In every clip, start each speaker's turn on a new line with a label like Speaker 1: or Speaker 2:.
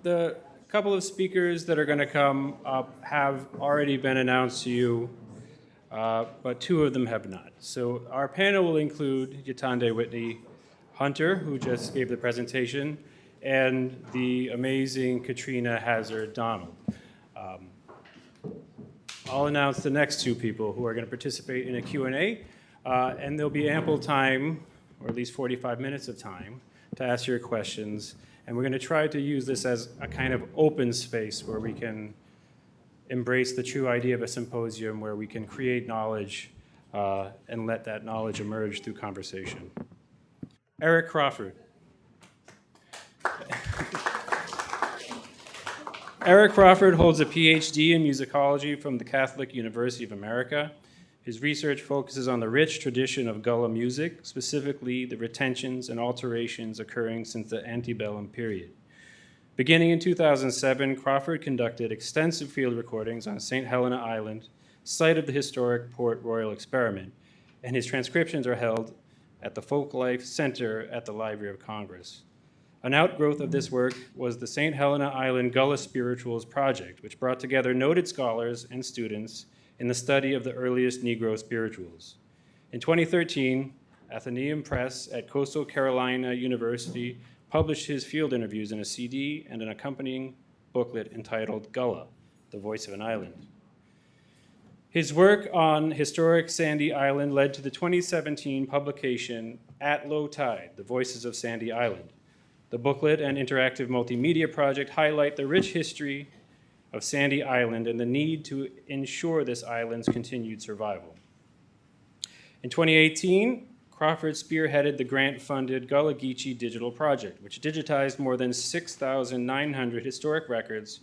Speaker 1: The couple of speakers that are going to come up have already been announced to you, but two of them have not. So our panel will include yaTande Whitney Hunter, who just gave the presentation, and the amazing Katrina Hazzard-Donald. I'll announce the next two people who are going to participate in a Q&A, and there'll be ample time, or at least 45 minutes of time, to ask your questions. And we're going to try to use this as a kind of open space where we can embrace the true idea of a symposium, where we can create knowledge and let that knowledge emerge through conversation. Eric Crawford. Eric Crawford holds a PhD in musicology from the Catholic University of America. His research focuses on the rich tradition of Gullah music, specifically the retentions and alterations occurring since the antebellum period. Beginning in 2007, Crawford conducted extensive field recordings on St. Helena Island, site of the historic Port Royal experiment, and his transcriptions are held at the Folklife Center at the Library of Congress. An outgrowth of this work was the St. Helena Island Gullah Spirituals Project, which brought together noted scholars and students in the study of the earliest Negro spirituals. In 2013, Athenaeum Press at Coastal Carolina University published his field interviews in a CD and an accompanying booklet entitled Gullah, The Voice of an Island. His work on historic Sandy Island led to the 2017 publication At Low Tide, The Voices of Sandy Island. The booklet and interactive multimedia project highlight the rich history of Sandy Island and the need to ensure this island's continued survival. In 2018, Crawford spearheaded the grant-funded Gullah Geechee Digital Project, which digitized more than 6,900 historic records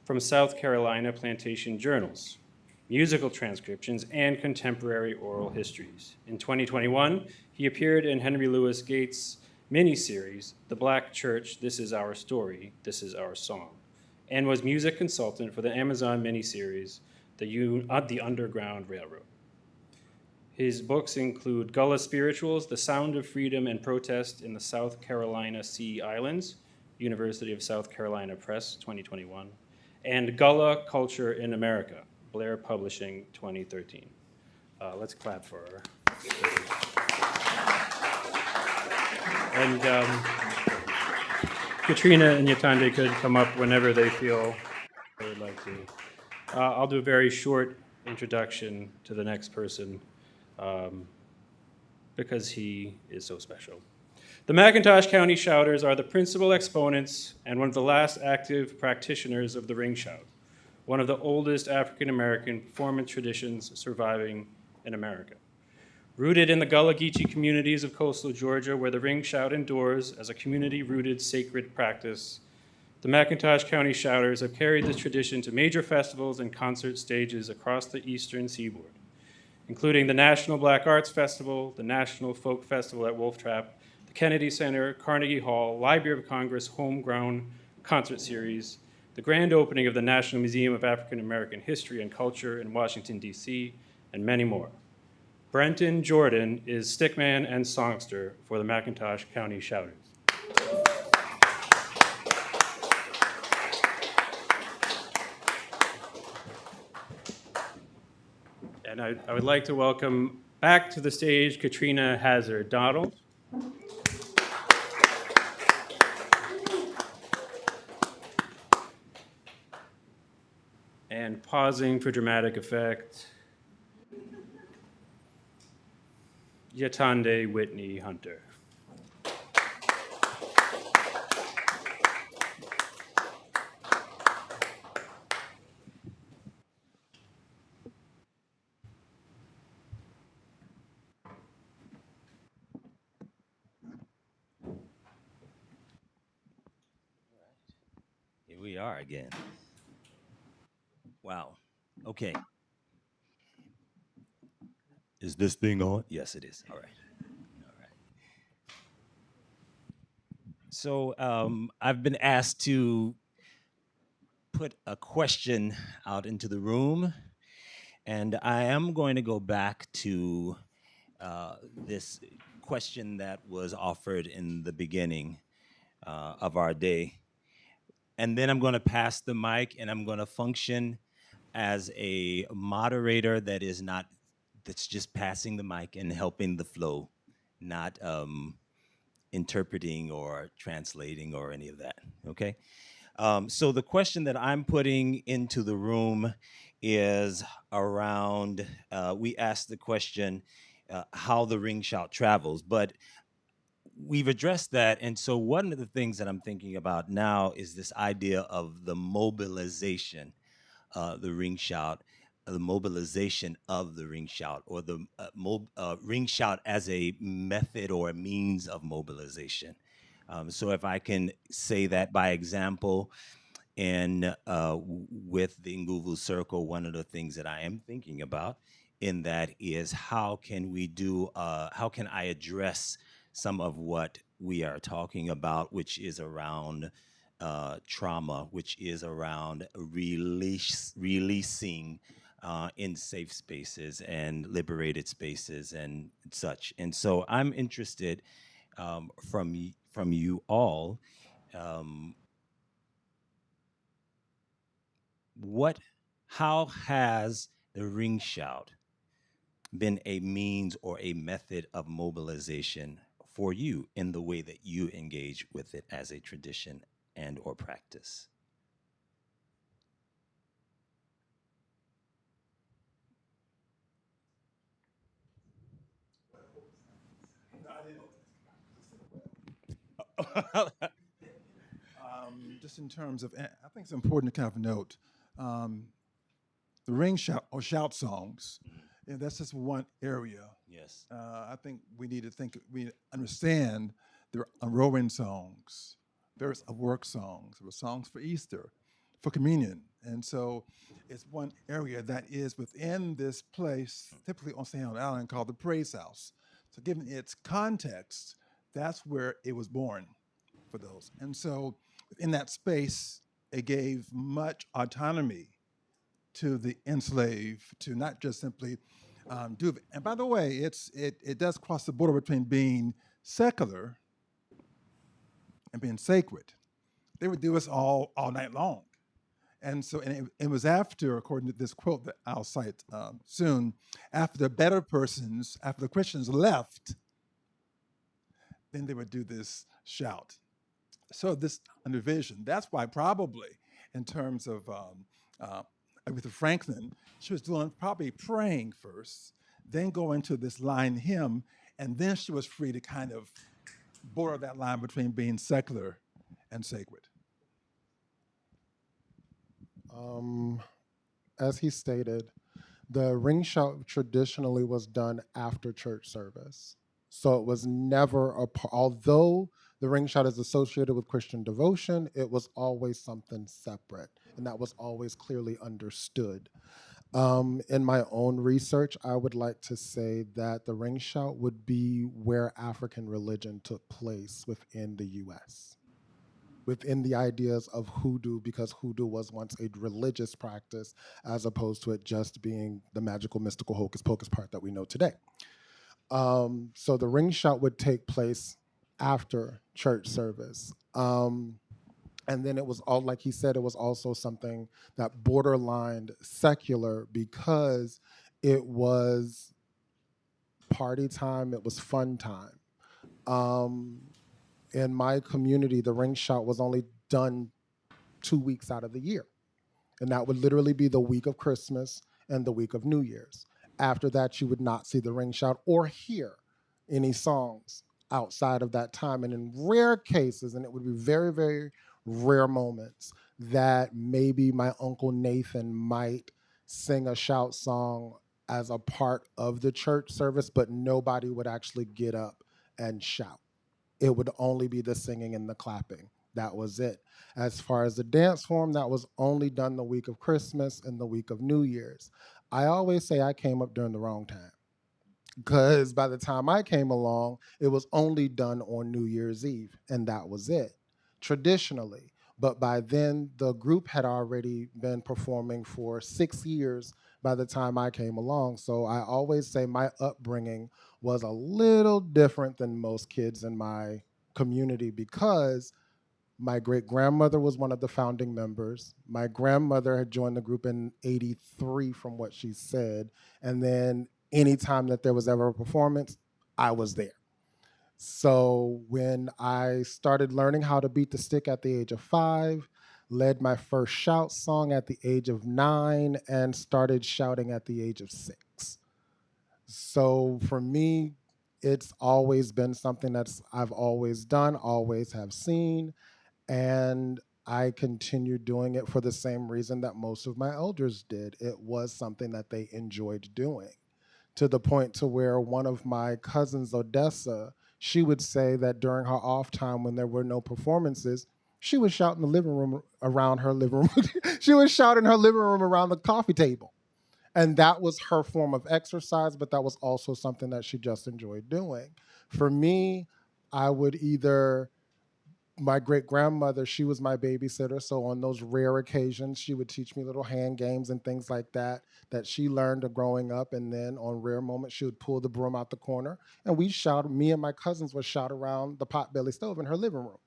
Speaker 1: from South Carolina plantation journals, musical transcriptions, and contemporary oral histories. In 2021, he appeared in Henry Louis Gates' miniseries, The Black Church, This Is Our Story, This Is Our Song, and was music consultant for the Amazon miniseries, The Underground Railroad. His books include Gullah Spirituals, The Sound of Freedom and Protest in the South Carolina Sea Islands, University of South Carolina Press, 2021, and Gullah Culture in America, Blair Publishing, 2013. Let's clap for her. And Katrina and yaTande could come up whenever they feel they would like to. I'll do a very short introduction to the next person because he is so special. The McIntosh County Shouters are the principal exponents and one of the last active practitioners of the ring shout, one of the oldest African-American performance traditions surviving in America. Rooted in the Gullah Geechee communities of coastal Georgia, where the ring shout endures as a community-rooted sacred practice, the McIntosh County Shouters have carried this tradition to major festivals and concert stages across the eastern seaboard, including the National Black Arts Festival, the National Folk Festival at Wolf Trap, the Kennedy Center, Carnegie Hall, Library of Congress Homegrown Concert Series, the grand opening of the National Museum of African American History and Culture in Washington, D.C., and many more. Brenton Jordan is stickman and songster for the McIntosh County Shouters. And I would like to welcome back to the stage Katrina Hazzard-Donald. And pausing for dramatic effect, yaTande Whitney Hunter.
Speaker 2: Here we are again. Wow. Okay. Is this thing on? Yes, it is. All right. All right. So I've been asked to put a question out into the room, and I am going to go back to this question that was offered in the beginning of our day. and then I'm going to pass the mic, and I'm going to function as a moderator that's just passing the mic and helping the flow, not interpreting or translating or any of that. Okay. So the question that I'm putting into the room is around. We asked the question, how the ring shout travels, but we've addressed that. And so one of the things that I'm thinking about now is this idea of the mobilization, the ring shout, the mobilization of the ring shout, or the ring shout as a method or a means of mobilization. So if I can say that by example, and with the Nguvu Circle, one of the things that I am thinking about in that is how can how can I address some of what we are talking about, which is around trauma, which is around releasing in safe spaces and liberated spaces and such. And so I'm interested from you all. Um, what How has the ring shout been a means or a method of mobilization for you in the way that you engage with it as a tradition and or practice?
Speaker 3: Just in terms of, I think it's important to kind of note um, the ring shout or shout songs. And that's just one area.
Speaker 2: Yes.
Speaker 3: I think we understand there are rowing songs, there's a work songs, there are songs for Easter, for communion. And so it's one area that is within this place, typically on St. Helens Island, called the Praise House. So given its context, that's where it was born for those. And so in that space, it gave much autonomy to the enslaved to not just simply do it. And by the way, it does cross the border between being secular and being sacred. They would do this all night long. And so, it was after, according to this quote that I'll cite soon, after the better persons, after the Christians left, then they would do this shout. So this division, that's why probably in terms of Aretha Franklin, she was doing probably praying first, then go into this line hymn, and then she was free to kind of border that line between being secular and sacred.
Speaker 4: Um, as he stated, the ring shout traditionally was done after church service. So it was never although the ring shout is associated with Christian devotion, it was always something separate, and that was always clearly understood. In my own research, I would like to say that the ring shout would be where African religion took place within the US, within the ideas of hoodoo, because hoodoo was once a religious practice as opposed to it just being the magical, mystical, hocus pocus part that we know today. So the ring shout would take place after church service. And then it was all, like he said, it was also something that borderlined secular because it was party time, it was fun time. In my community, the ring shout was only done 2 weeks out of the year. And that would literally be the week of Christmas and the week of New Year's. After that, you would not see the ring shout or hear any songs outside of that time. And in rare cases, and it would be very, very rare moments, that maybe my Uncle Nathan might sing a shout song as a part of the church service, but nobody would actually get up and shout. It would only be the singing and the clapping. That was it. As far as the dance form, that was only done the week of Christmas and the week of New Year's. I always say I came up during the wrong time, because by the time I came along, it was only done on New Year's Eve, and that was it, traditionally. But by then, the group had already been performing for 6 years by the time I came along. So I always say my upbringing was a little different than most kids in my community, because My great grandmother was one of the founding members. My grandmother had joined the group in '83, from what she said. And then anytime that there was ever a performance, I was there. So when I started learning how to beat the stick at the age of 5, led my first shout song at the age of 9, and started shouting at the age of 6. So for me, it's always been something I've always done, always have seen, and I continue doing it for the same reason that most of my elders did. It was something that they enjoyed doing, to the point to where one of my cousins, Odessa, she would say that during her off time when there were no performances, she would shout in the living room around her living room. She would shout in her living room around the coffee table. And that was her form of exercise, but that was also something that she just enjoyed doing. For me, I would either, my great grandmother, she was my babysitter. So on those rare occasions, she would teach me little hand games and things like that she learned growing up. And then on rare moments, she would pull the broom out the corner and me and my cousins would shout around the potbelly stove in her living room.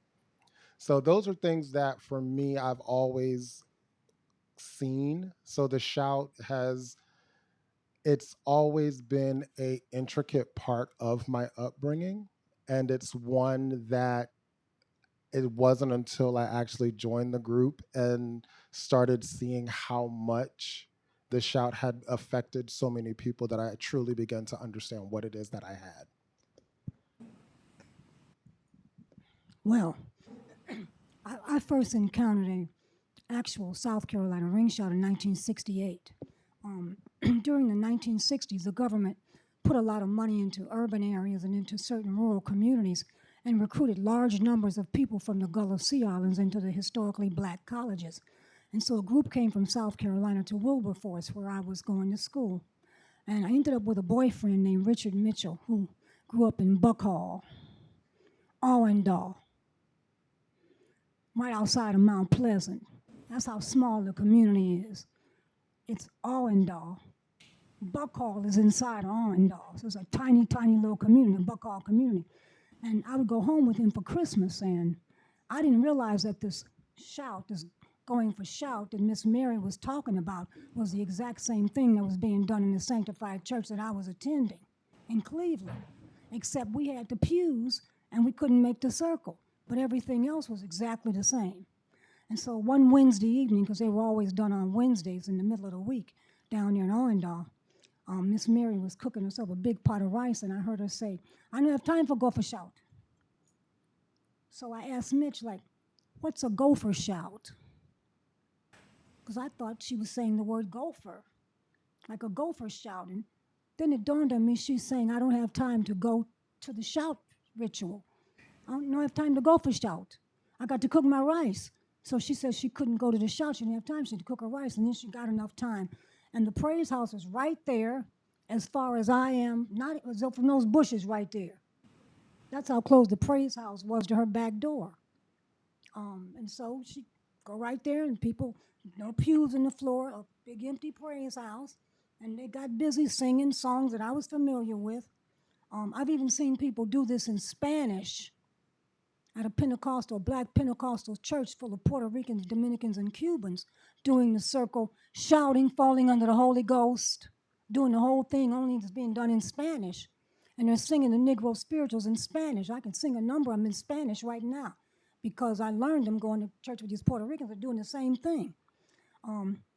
Speaker 4: So those are things that for me, I've always seen. So the shout it's always been a intricate part of my upbringing. And it's one that it wasn't until I actually joined the group and started seeing how much the shout had affected so many people that I truly began to understand what it is that I had.
Speaker 5: Well, I first encountered a actual South Carolina ring shout in 1968. During the 1960s, the government put a lot of money into urban areas and into certain rural communities and recruited large numbers of people from the Gullah Sea Islands into the historically black colleges. And so a group came from South Carolina to Wilberforce, where I was going to school. And I ended up with a boyfriend named Richard Mitchell, who grew up in Buckhall, Allendale, right outside of Mount Pleasant. That's how small the community is. It's Allendale. Buckhall is inside of Allendale. So it's a tiny, tiny little community, Buckhall community. And I would go home with him for Christmas, and I didn't realize that this shout, this going for shout that Miss Mary was talking about was the exact same thing that was being done in the sanctified church that I was attending in Cleveland, except we had the pews and we couldn't make the circle, but everything else was exactly the same. And so one Wednesday evening, because they were always done on Wednesdays in the middle of the week down there in Allendale, Miss Mary was cooking herself a big pot of rice, and I heard her say, "I don't have time for gopher shout." So I asked Mitch, like, what's a gopher shout? Because I thought she was saying the word gopher, like a gopher shout. And then it dawned on me she's saying, I don't have time to go to the shout ritual. I don't have time to go for shout. I got to cook my rice. So she said she couldn't go to the shout. She didn't have time. She had to cook her rice, and then she got enough time. And the praise house is right there, as far as I am, not from those bushes right there. That's how close the praise house was to her back door. And so she go right there, and people, no pews in the floor, a big empty praise house, and they got busy singing songs that I was familiar with. I've even seen people do this in Spanish at a Pentecostal, black Pentecostal church full of Puerto Ricans, Dominicans, and Cubans, doing the circle, shouting, falling under the Holy Ghost, doing the whole thing, only it's being done in Spanish. And they're singing the Negro spirituals in Spanish. I can sing a number of them in Spanish right now because I learned them going to church with these Puerto Ricans. They're doing the same thing.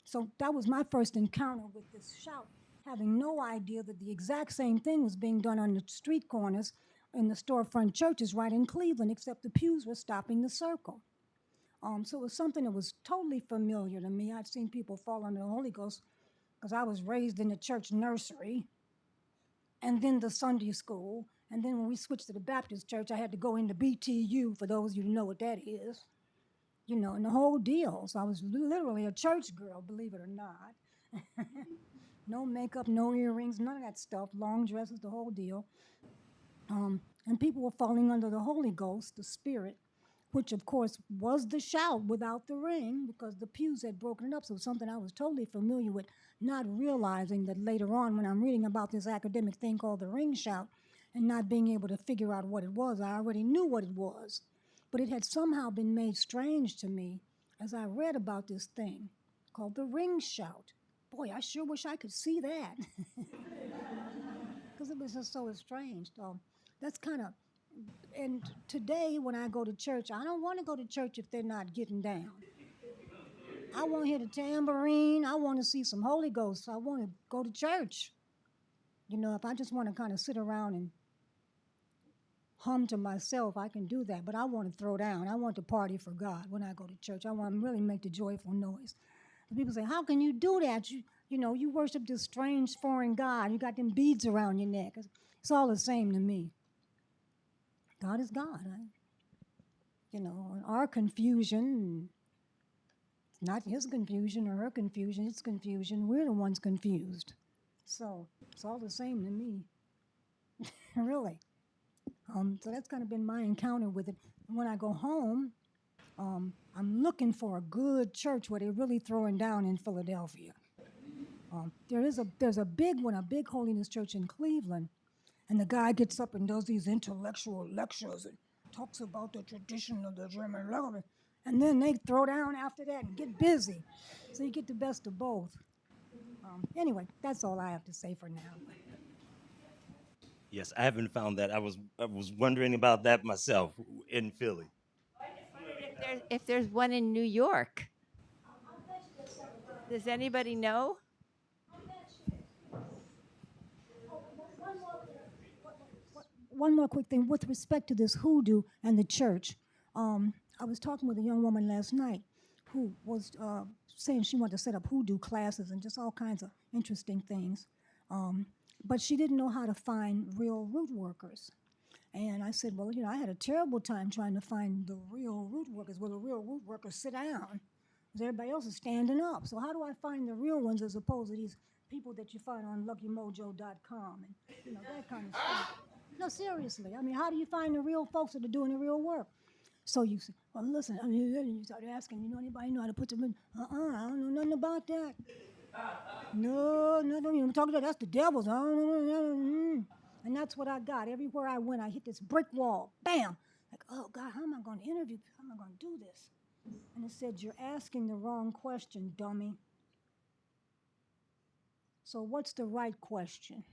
Speaker 5: So that was my first encounter with this shout, having no idea that the exact same thing was being done on the street corners in the storefront churches right in Cleveland, except the pews were stopping the circle. So it was something that was totally familiar to me. I'd seen people fall under the Holy Ghost because I was raised in the church nursery and then the Sunday school. And then when we switched to the Baptist church, I had to go into BTU, for those of you who know what that is, you know, and the whole deal. So I was literally a church girl, believe it or not. No makeup, no earrings, none of that stuff, long dresses, the whole deal. And people were falling under the Holy Ghost, the Spirit, which of course was the shout without the ring because the pews had broken it up. So it was something I was totally familiar with, not realizing that later on when I'm reading about this academic thing called the ring shout and not being able to figure out what it was, I already knew what it was. But it had somehow been made strange to me as I read about this thing called the ring shout. Boy, I sure wish I could see that. Because it was just so estranged. That's kind of, and today when I go to church, I don't want to go to church if they're not getting down. I want to hear the tambourine. I want to see some Holy Ghost. I want to go to church. You know, if I just want to kind of sit around and hum to myself, I can do that. But I want to throw down. I want to party for God when I go to church. I want to really make the joyful noise. And people say, how can you do that? You know, you worship this strange foreign God. You got them beads around your neck. It's all the same to me. God is God. You know, our confusion, it's not his confusion or her confusion, it's confusion. We're the ones confused. So it's all the same to me. Really. So that's kind of been my encounter with it. And when I go home, I'm looking for a good church where they're really throwing down in Philadelphia. There's a big one, a big holiness church in Cleveland, and the guy gets up and does these intellectual lectures and talks about the tradition of the German language, and then they throw down after that and get busy. So you get the best of both. Anyway, that's all I have to say for now.
Speaker 2: Yes, I haven't found that. I was wondering about that myself in Philly.
Speaker 6: If there's one in New York. Does anybody know?
Speaker 5: One more quick thing with respect to this hoodoo and the church. I was talking with a young woman last night who was saying she wanted to set up hoodoo classes and just all kinds of interesting things. But she didn't know how to find real root workers. And I said, well, you know, I had a terrible time trying to find the real root workers. Well, the real root workers sit down because everybody else is standing up. So how do I find the real ones as opposed to these people that you find on luckymojo.com and, you know, that kind of stuff? No, seriously. I mean, how do you find the real folks that are doing the real work? So you say, well, listen, I mean, you start asking, you know, anybody know how to put them in? I don't know nothing about that. No, don't even talk to that. That's the devil's. I don't know. And that's what I got. Everywhere I went, I hit this brick wall. Bam! Like, oh, God, how am I going to interview? How am I going to do this? And it said, you're asking the wrong question, dummy. So what's the right question?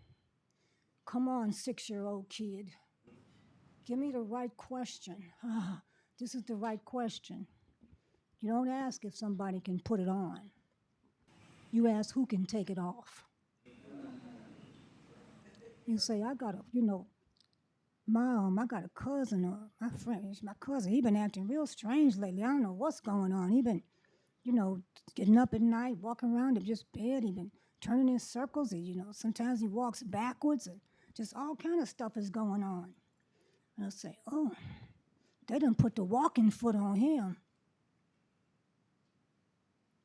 Speaker 5: Come on, 6-year-old kid. Give me the right question. This is the right question. You don't ask if somebody can put it on. You ask who can take it off. You say, I got a, you know, Mom, I got a cousin or my friend, my cousin, he been acting real strange lately. I don't know what's going on. He been, you know, getting up at night, walking around in just bed. He been turning in circles. He, you know, sometimes he walks backwards and just all kind of stuff is going on. And I say, oh, they done put the walking foot on him.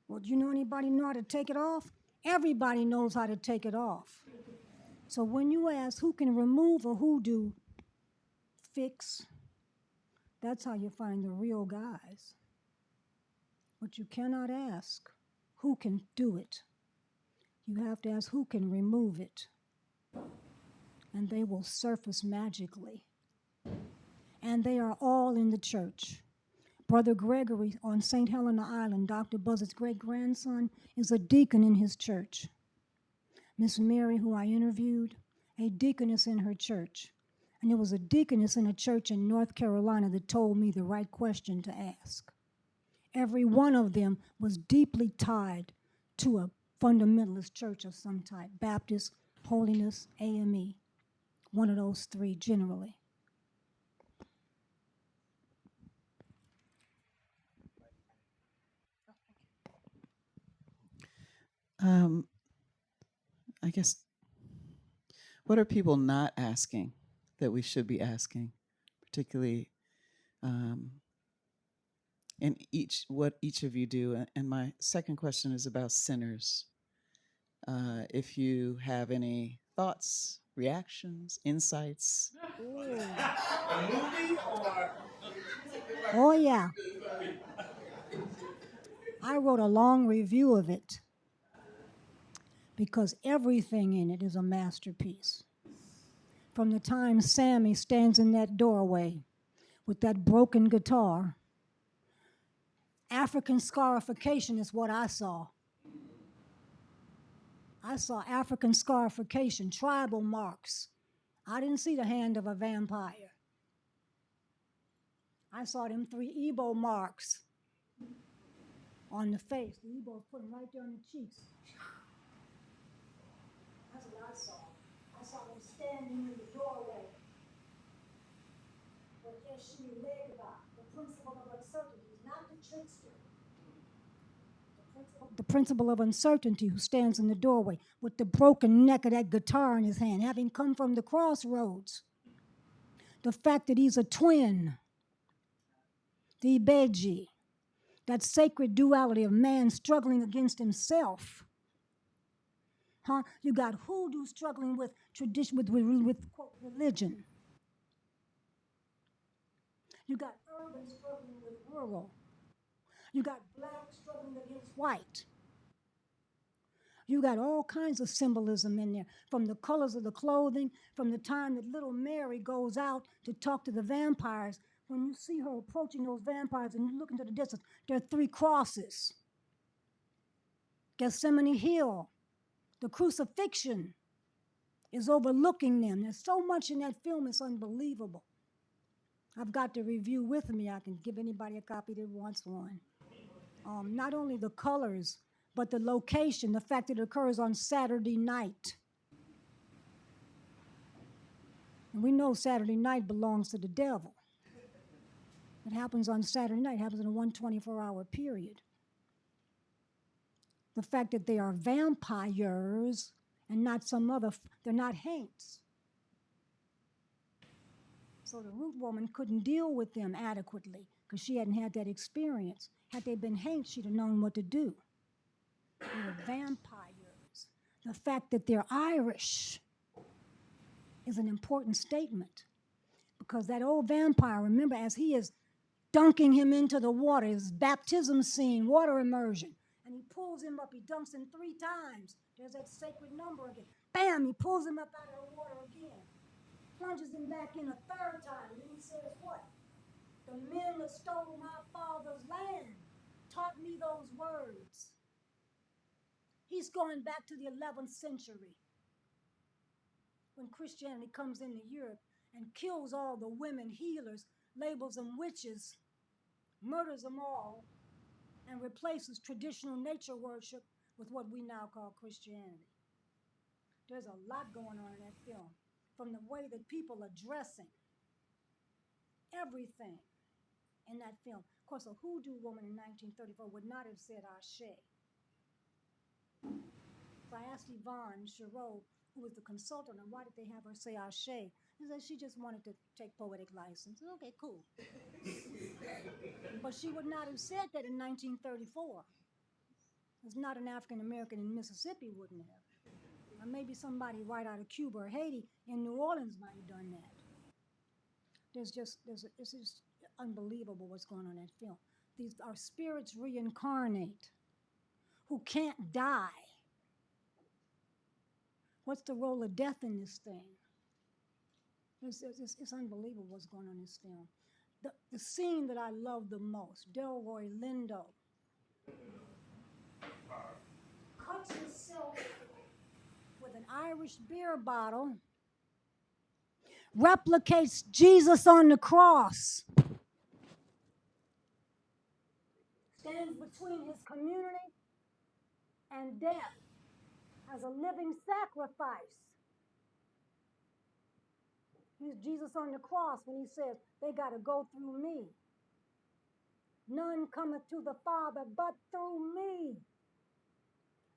Speaker 5: Well, do you know anybody know how to take it off? Everybody knows how to take it off. So when you ask who can remove a hoodoo fix, that's how you find the real guys. But you cannot ask who can do it. You have to ask who can remove it. And they will surface magically. And they are all in the church. Brother Gregory on St. Helena Island, Dr. Buzzard's great-grandson, is a deacon in his church. Miss Mary, who I interviewed, a deaconess in her church. And there was a deaconess in a church in North Carolina that told me the right question to ask. Every one of them was deeply tied to a fundamentalist church of some type, Baptist, Holiness, AME, one of those three generally.
Speaker 7: I guess, what are people not asking that we should be asking, particularly in what each of you do? And my second question is about sinners. If you have any thoughts, reactions, insights.
Speaker 5: Oh, yeah. I wrote a long review of it because everything in it is a masterpiece. From the time Sammy stands in that doorway with that broken guitar. African scarification is what I saw. I saw African scarification, tribal marks. I didn't see the hand of a vampire. I saw them 3 Igbo marks on the face. The Igbos put them right there on the cheeks. That's what I saw. I saw them standing in the doorway with Eshni-Legba, the principle of uncertainty, not the trickster. The principle of uncertainty, who stands in the doorway with the broken neck of that guitar in his hand, having come from the crossroads. The fact that he's a twin, the Ibeji, that sacred duality of man struggling against himself. You got hoodoo struggling with tradition, with quote, religion. You got urban struggling with rural. You got black struggling against white. You got all kinds of symbolism in there, from the colors of the clothing, from the time that little Mary goes out to talk to the vampires. When you see her approaching those vampires and you look into the distance, there are 3 crosses. Gethsemane Hill, the crucifixion is overlooking them. There's so much in that film, it's unbelievable. I've got the review with me. I can give anybody a copy that wants one. Not only the colors, but the location, the fact that it occurs on Saturday night. And we know Saturday night belongs to the devil. It happens on Saturday night, it happens in a 124-hour period. The fact that they are vampires and not some other, they're not haints. So the root woman couldn't deal with them adequately because she hadn't had that experience. Had they been haints, she'd have known what to do. They were vampires. The fact that they're Irish is an important statement because that old vampire, remember, as he is dunking him into the water, his baptism scene, water immersion, and he pulls him up, he dunks him 3 times. There's that sacred number again. Bam, he pulls him up out of the water again, plunges him back in a 3rd time, and then he says what? The men that stole my father's land taught me those words. He's going back to the 11th century when Christianity comes into Europe and kills all the women healers, labels them witches, murders them all, and replaces traditional nature worship with what we now call Christianity. There's a lot going on in that film, from the way that people are dressing, everything in that film. Of course, a hoodoo woman in 1934 would not have said Ashe. So I asked Yvonne Chereau, who was the consultant, and why did they have her say Ashe? He said she just wanted to take poetic license. Okay, cool. But she would not have said that in 1934. There's not an African American in Mississippi wouldn't have. Or maybe somebody right out of Cuba or Haiti in New Orleans might have done that. It's just unbelievable what's going on in that film. These are spirits reincarnate who can't die. What's the role of death in this thing? It's unbelievable what's going on in this film. The scene that I love the most, Delroy Lindo cuts himself with an Irish beer bottle, replicates Jesus on the cross, stands between his community and death as a living sacrifice. He's Jesus on the cross when he says, they got to go through me. None cometh to the Father but through me.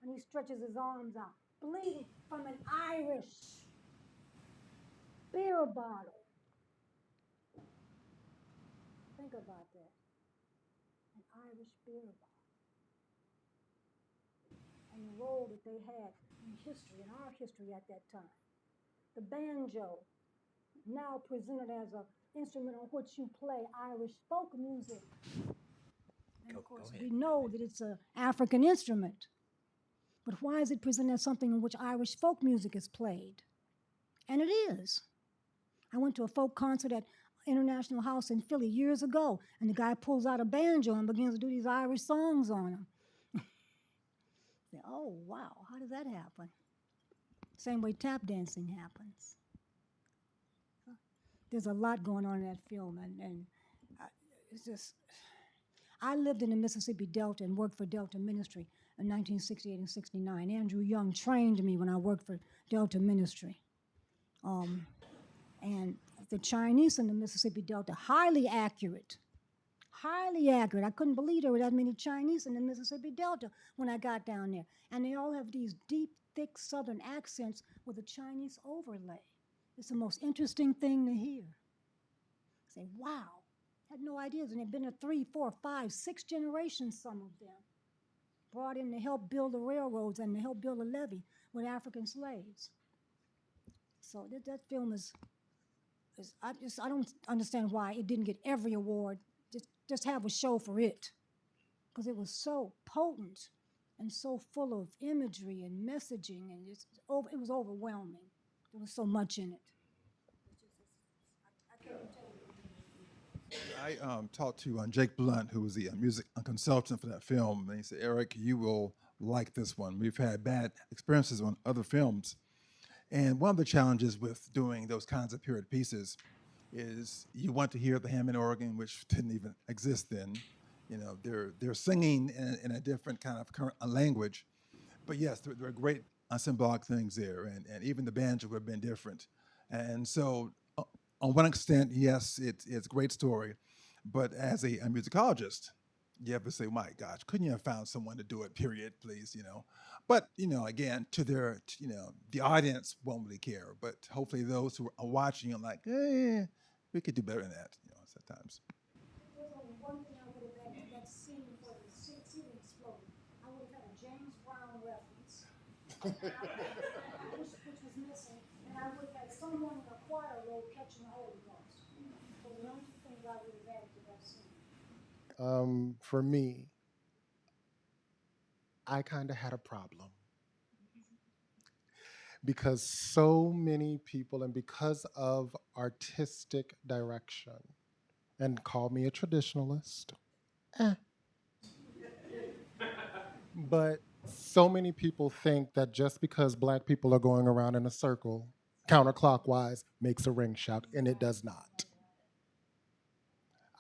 Speaker 5: And he stretches his arms out, bleeding from an Irish beer bottle. Think about that. An Irish beer bottle. And the role that they had in history, in our history at that time. The banjo, now presented as an instrument on which you play Irish folk music. And of course, we know that it's an African instrument. But why is it presented as something in which Irish folk music is played? And it is. I went to a folk concert International House in Philly years ago, and the guy pulls out a banjo and begins to do these Irish songs on him. Oh, wow, how did that happen? Same way tap dancing happens. There's a lot going on in that film, and it's just, I lived in the Mississippi Delta and worked for Delta Ministry in 1968 and 69. Andrew Young trained me when I worked for Delta Ministry. And the Chinese in the Mississippi Delta, highly accurate. Highly accurate. I couldn't believe there were that many Chinese in the Mississippi Delta when I got down there. And they all have these deep, thick Southern accents with a Chinese overlay. It's the most interesting thing to hear. Say, wow, had no ideas. And they've been there 3, 4, 5, 6 generations, some of them. Brought in to help build the railroads and to help build a levee with African slaves. So that film is I don't understand why it didn't get every award. Just have a show for it, because it was so potent and so full of imagery and messaging, and it was overwhelming. There was so much in it.
Speaker 3: I talked to Jake Blunt, who was the music consultant for that film, and he said, Eric, you will like this one. We've had bad experiences on other films. And one of the challenges with doing those kinds of period pieces is you want to hear the Hammond organ, which didn't even exist then. You know, they're singing in a different kind of current language. But yes, there are great symbolic things there, and even the banjo would have been different. And so on one extent, yes, it's a great story. But as a musicologist, you have to say, my gosh, couldn't you have found someone to do it, period, please, you know? But, you know, again, the audience won't really care. But hopefully those who are watching are like, we could do better than that, you know, sometimes.
Speaker 5: There's only one thing I would have had to that scene before the ceiling exploded. I would have had a James Brown reference, which was missing, and I would have had someone in a choir robe catching the Holy Ghost. So the only two things I would have added to that scene.
Speaker 4: For me, I kind of had a problem because so many people, and because of artistic direction, and call me a traditionalist, but so many people think that just because Black people are going around in a circle counterclockwise makes a ring shout, and it does not.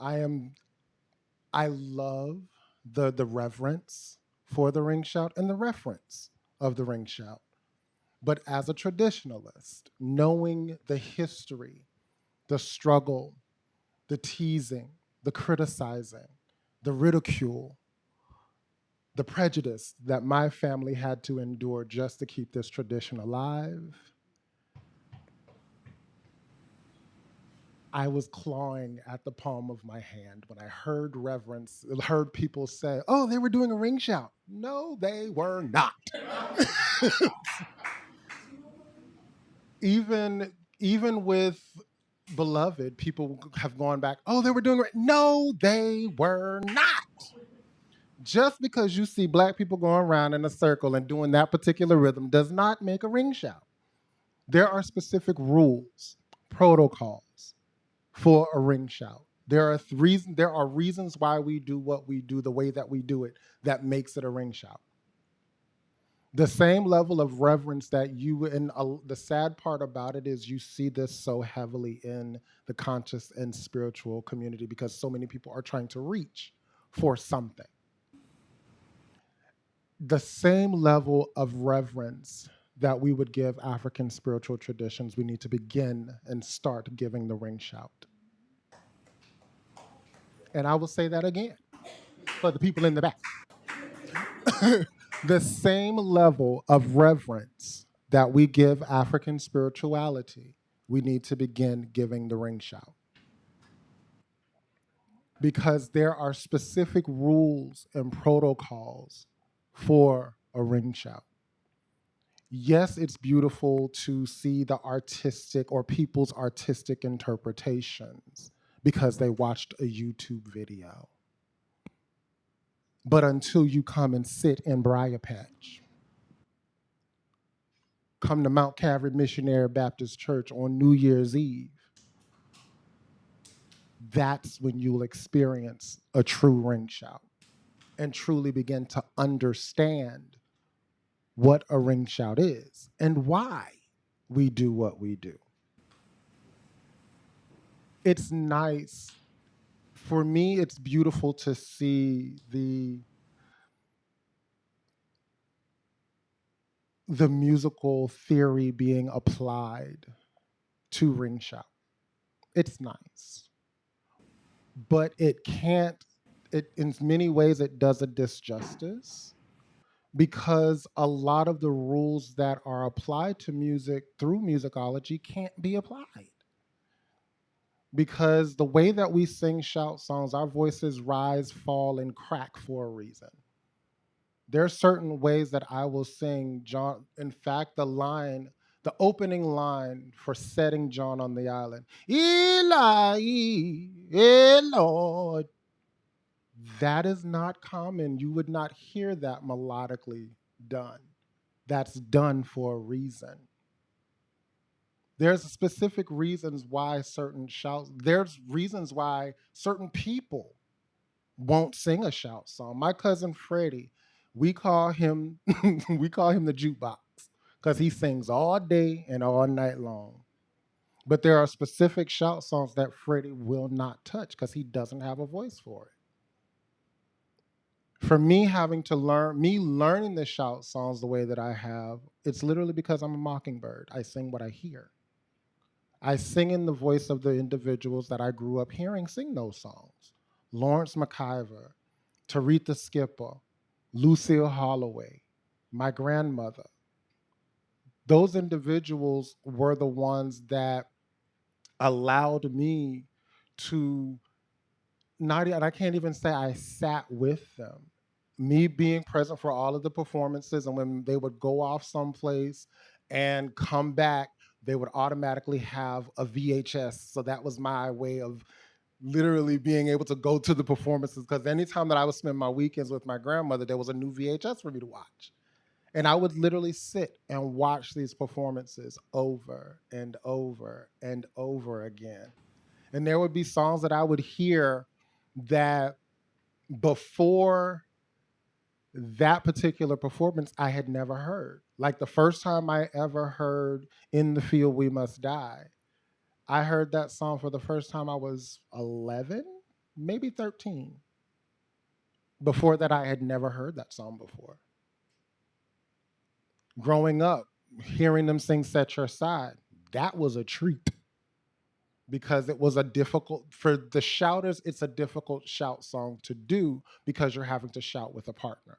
Speaker 4: I love the reverence for the ring shout and the reference of the ring shout. But as a traditionalist, knowing the history, the struggle, the teasing, the criticizing, the ridicule, the prejudice that my family had to endure just to keep this tradition alive, I was clawing at the palm of my hand when I heard people say, oh, they were doing a ring shout. No, they were not. Even with Beloved, people have gone back, oh, they were doing it. No, they were not. Just because you see Black people going around in a circle and doing that particular rhythm does not make a ring shout. There are specific rules, protocols for a ring shout. There are reasons why we do what we do the way that we do it that makes it a ring shout. The same level of reverence that the sad part about it is you see this so heavily in the conscious and spiritual community because so many people are trying to reach for something. The same level of reverence that we would give African spiritual traditions, we need to begin and start giving the ring shout. And I will say that again for the people in the back. The same level of reverence that we give African spirituality, we need to begin giving the ring shout. Because there are specific rules and protocols for a ring shout. Yes, it's beautiful to see the artistic or people's artistic interpretations because they watched a YouTube video. But until you come and sit in Briar Patch, come to Mount Calvary Missionary Baptist Church on New Year's Eve, that's when you'll experience a true ring shout and truly begin to understand what a ring shout is and why we do what we do. It's nice. For me, it's beautiful to see the musical theory being applied to ring shout. It's nice. But it can't, in many ways, it does a disjustice because a lot of the rules that are applied to music through musicology can't be applied. Because the way that we sing shout songs, our voices rise, fall, and crack for a reason. There are certain ways that I will sing John. In fact, the opening line for Setting John on the Island, Eli, Lord, that is not common. You would not hear that melodically done. That's done for a reason. There's specific reasons why certain shouts, there's reasons why certain people won't sing a shout song. My cousin Freddie, we call him we call him the jukebox because he sings all day and all night long. But there are specific shout songs that Freddie will not touch because he doesn't have a voice for it. For me having to learning the shout songs the way that I have, it's literally because I'm a mockingbird. I sing what I hear. I sing in the voice of the individuals that I grew up hearing sing those songs. Lawrence McIver, Taretha Skipper, Lucille Holloway, my grandmother. Those individuals were the ones that allowed me to not, and I can't even say I sat with them. Me being present for all of the performances, and when they would go off someplace and come back, they would automatically have a VHS. So that was my way of literally being able to go to the performances, because anytime that I would spend my weekends with my grandmother, there was a new VHS for me to watch. And I would literally sit and watch these performances over and over and over again. And there would be songs that I would hear that before that particular performance I had never heard. Like the first time I ever heard In the Field We Must Die, I heard that song for the first time I was 11, maybe 13. Before that, I had never heard that song before. Growing up, hearing them sing Set Your Side, that was a treat because it was for the shouters, it's a difficult shout song to do because you're having to shout with a partner.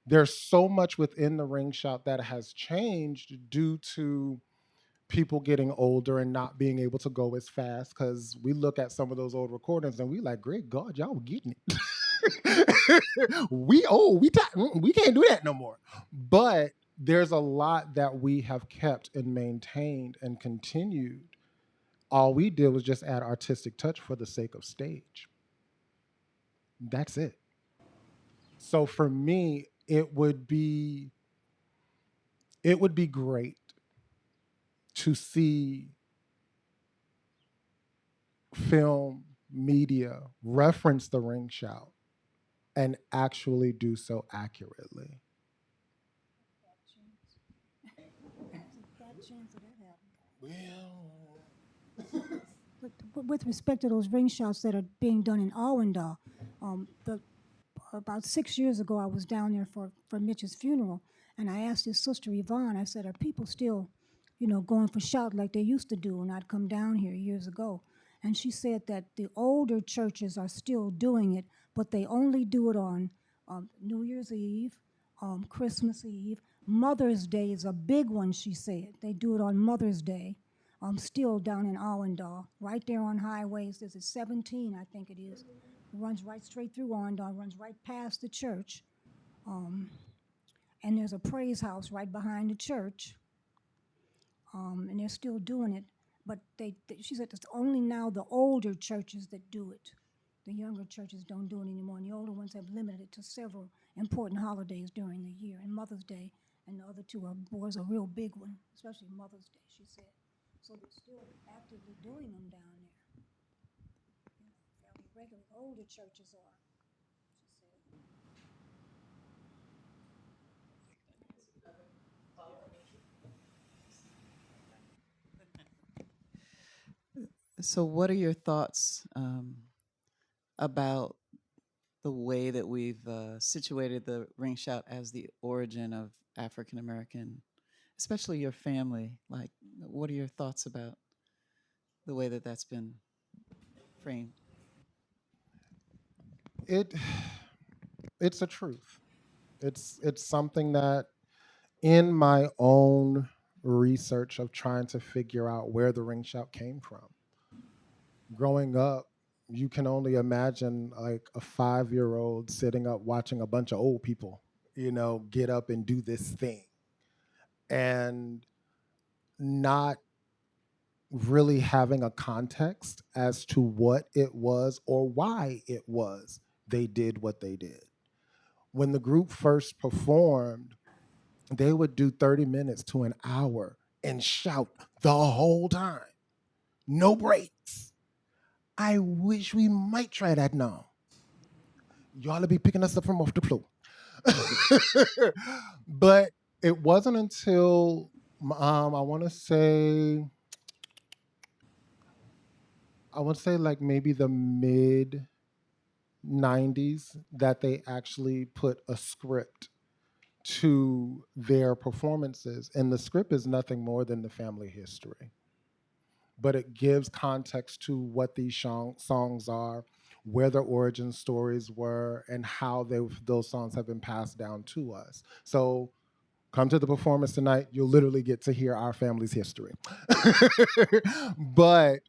Speaker 4: There's so much within the ring shout that has changed due to people getting older and not being able to go as fast, because we look at some of those old recordings and we like, great God, y'all were getting it. We can't do that no more. But there's a lot that we have kept and maintained and continued. All we did was just add artistic touch for the sake of stage. That's it. So for me, it would be great to see film media reference the ring shout and actually do so accurately.
Speaker 5: With respect to those ring shouts that are being done in Arwindale, about 6 years ago, I was down there for Mitch's funeral, and I asked his sister Yvonne, I said, are people still, going for shout like they used to do when I'd come down here years ago? And she said that the older churches are still doing it, but they only do it on New Year's Eve, Christmas Eve. Mother's Day is a big one, she said. They do it on Mother's Day. Still down in Arwindale, right there on highways. There's a 17, I think it is. Runs right straight through Arwindale, runs right past the church. And there's a praise house right behind the church. And they're still doing it. But she said it's only now the older churches that do it. The younger churches don't do it anymore. And the older ones have limited it to several important holidays during the year. And Mother's Day and the other two was a real big one, especially Mother's Day, she said. So they're still actively doing them down there. regular older churches are.
Speaker 7: So, what are your thoughts about the way that we've situated the ring shout as the origin of African American, especially your family? Like, what are your thoughts about the way that that's been framed?
Speaker 4: It it's a truth. It's something that in my own research of trying to figure out where the ring shout came from. Growing up, you can only imagine like a 5-year-old sitting up watching a bunch of old people, get up and do this thing and not really having a context as to what it was or why it was they did what they did. When the group first performed, they would do 30 minutes to an hour and shout the whole time, no breaks. I wish we might try that now. Y'all will be picking us up from off the floor. But it wasn't until I want to say like maybe the mid 90s that they actually put a script to their performances. And the script is nothing more than the family history, but it gives context to what these songs are, where their origin stories were, and how those songs have been passed down to us. So come to the performance tonight. You'll literally get to hear our family's history. But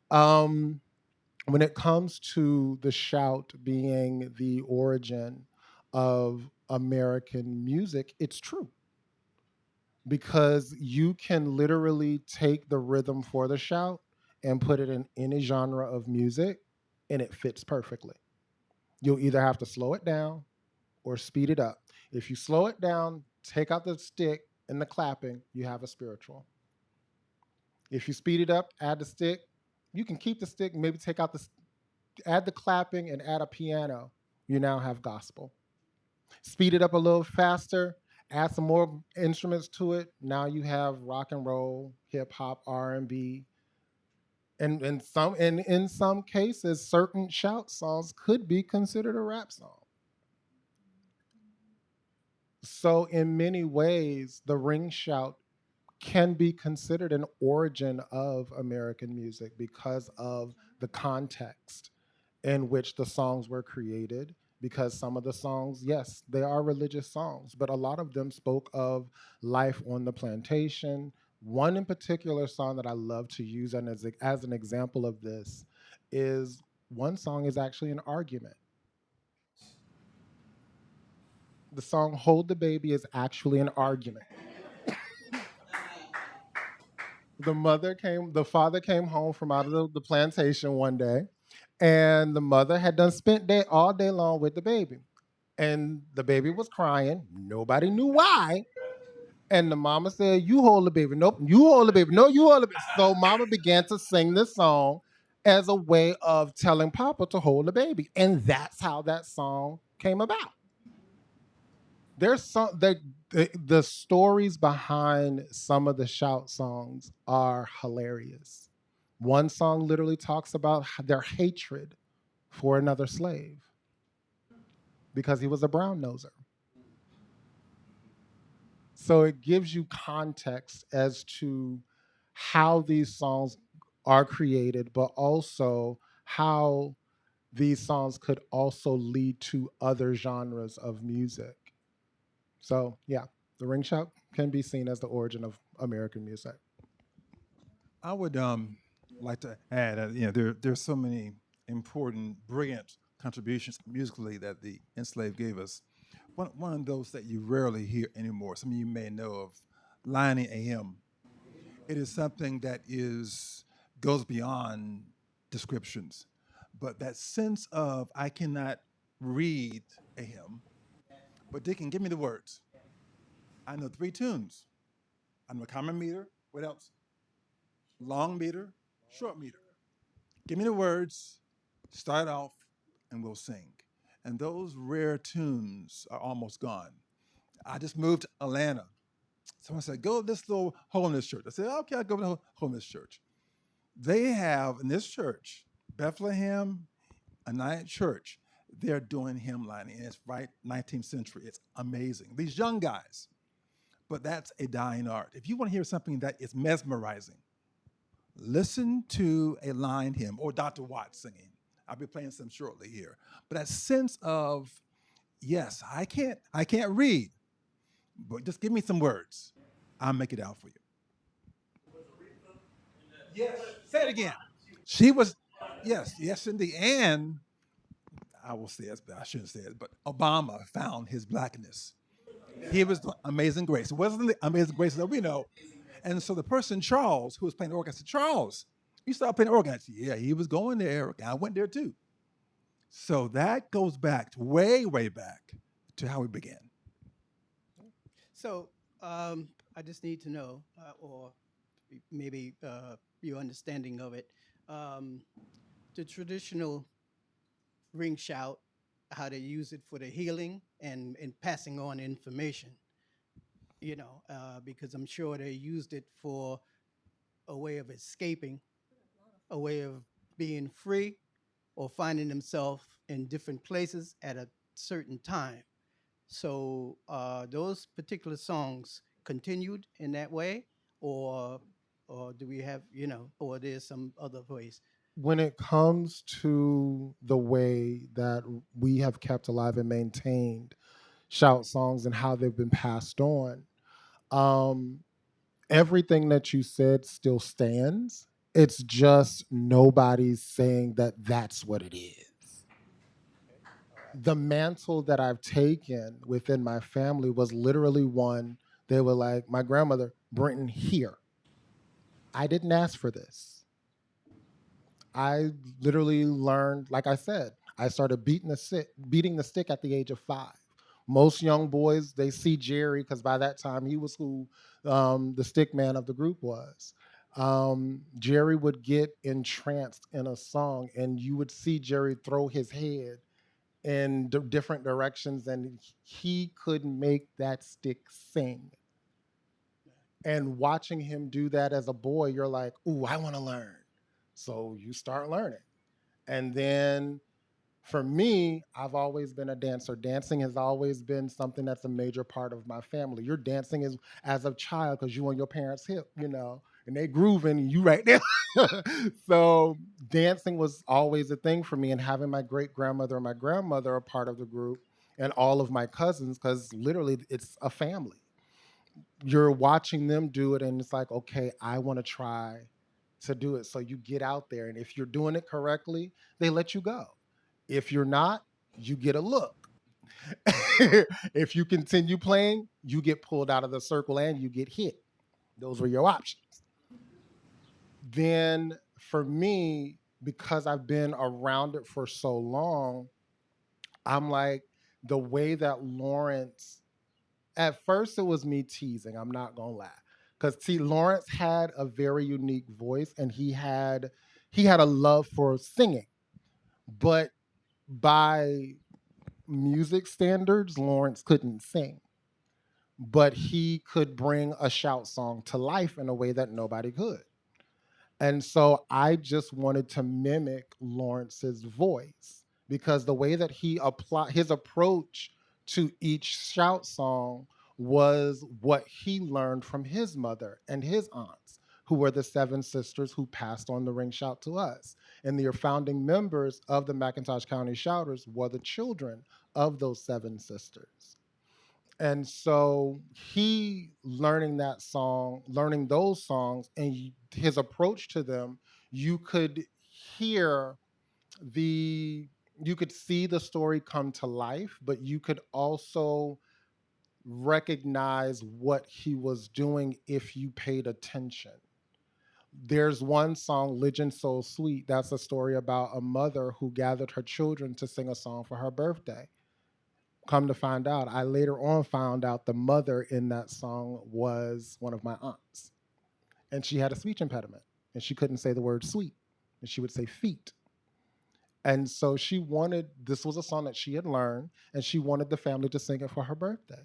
Speaker 4: when it comes to the shout being the origin of American music, it's true because you can literally take the rhythm for the shout and put it in any genre of music and it fits perfectly. You'll either have to slow it down or speed it up. If you slow it down, take out the stick and the clapping, you have a spiritual. If you speed it up, add the stick, you can keep the stick, maybe take out add the clapping and add a piano, you now have gospel. Speed it up a little faster, add some more instruments to it, now you have rock and roll, hip hop, R&B. And in some cases, certain shout songs could be considered a rap song. So in many ways, the ring shout can be considered an origin of American music because of the context in which the songs were created. Because some of the songs, yes, they are religious songs, but a lot of them spoke of life on the plantation. One in particular song that I love to use as an example of this is one song is actually an argument. The song Hold the Baby is actually an argument. The father came home from out of the plantation one day, and the mother had done spent all day long with the baby. And the baby was crying. Nobody knew why. And the mama said, "You hold the baby." Nope, you hold the baby. No, you hold the baby. So mama began to sing this song as a way of telling Papa to hold the baby. And that's how that song came about. There's the stories behind some of the shout songs are hilarious. One song literally talks about their hatred for another slave because he was a brown noser. So it gives you context as to how these songs are created, but also how these songs could also lead to other genres of music. So yeah, the ring shout can be seen as the origin of American music.
Speaker 3: I would like to add, there's so many important, brilliant contributions musically that the enslaved gave us. One of those that you rarely hear anymore, some of you may know of, Lining AM. It is something that goes beyond descriptions, but that sense of I cannot read a hymn, but they can give me the words. I know 3 tunes. I know common meter. What else? Long meter, short meter. Give me the words. Start off. and we'll sing. And those rare tunes are almost gone. I just moved to Atlanta. Someone said, go to this little holiness church. I said, okay, I'll go to the holiness church. They have in this church, Bethlehem United Church, they're doing hymn lining, and it's right 19th century. It's amazing. These young guys, but that's a dying art. If you want to hear something that is mesmerizing, listen to a line hymn or Dr. Watts singing. I'll be playing some shortly here. But that sense of, yes, I can't read, but just give me some words. I'll make it out for you. Yes. Say it again. She was, yes, indeed. And I will say it, but I shouldn't say it, but Obama found his blackness. He was the Amazing Grace. It wasn't the Amazing Grace that we know. And so the person, Charles, who was playing the organ, I said, Charles, you started playing the organ. I said, yeah, he was going there. I went there too. So that goes back, way, way back to how we began.
Speaker 8: So I just need to know, or maybe your understanding of it, the traditional ring shout, how they use it for the healing and passing on information, you know, because I'm sure they used it for a way of escaping, a way of being free or finding themselves in different places at a certain time. So those particular songs continued in that way, or do we have, you know, or there's some other ways?
Speaker 4: When it comes to the way that we have kept alive and maintained shout songs and how they've been passed on, everything that you said still stands. It's just nobody's saying that that's what it is. The mantle that I've taken within my family was literally one, they were like, my grandmother, Brenton, here. I didn't ask for this. I literally learned, like I said, I started beating the stick at the age of 5. Most young boys, they see Jerry, because by that time he was who the stick man of the group was. Jerry would get entranced in a song, and you would see Jerry throw his head in different directions, and he could make that stick sing. And watching him do that as a boy, you're like, ooh, I want to learn. So you start learning. And then for me, I've always been a dancer. Dancing has always been something that's a major part of my family. You're dancing as a child because you on your parents' hip, you know, and they grooving and you right there. So dancing was always a thing for me, and having my great grandmother and my grandmother a part of the group, and all of my cousins, because literally it's a family. You're watching them do it, and it's like, okay, I want to try to do it. So you get out there, and if you're doing it correctly, they let you go. If you're not, you get a look. If you continue playing, you get pulled out of the circle and you get hit. Those were your options. Then for me, because I've been around it for so long, I'm like, the way that Lawrence, at first it was me teasing, I'm not gonna lie. Because see, Lawrence had a very unique voice, and he had a love for singing. But by music standards, Lawrence couldn't sing. But he could bring a shout song to life in a way that nobody could. And so I just wanted to mimic Lawrence's voice, because the way that he applied his approach to each shout song was what he learned from his mother and his aunts, who were the 7 sisters who passed on the ring shout to us. And the founding members of the McIntosh County Shouters were the children of those 7 sisters. And so he learning those songs, and his approach to them, you could hear you could see the story come to life, but you could also recognize what he was doing if you paid attention. There's one song, Legend So Sweet, that's a story about a mother who gathered her children to sing a song for her birthday. Come to find out, I later on found out the mother in that song was one of my aunts. And she had a speech impediment, and she couldn't say the word sweet, and she would say feet. And so she wanted, this was a song that she had learned, and she wanted the family to sing it for her birthday.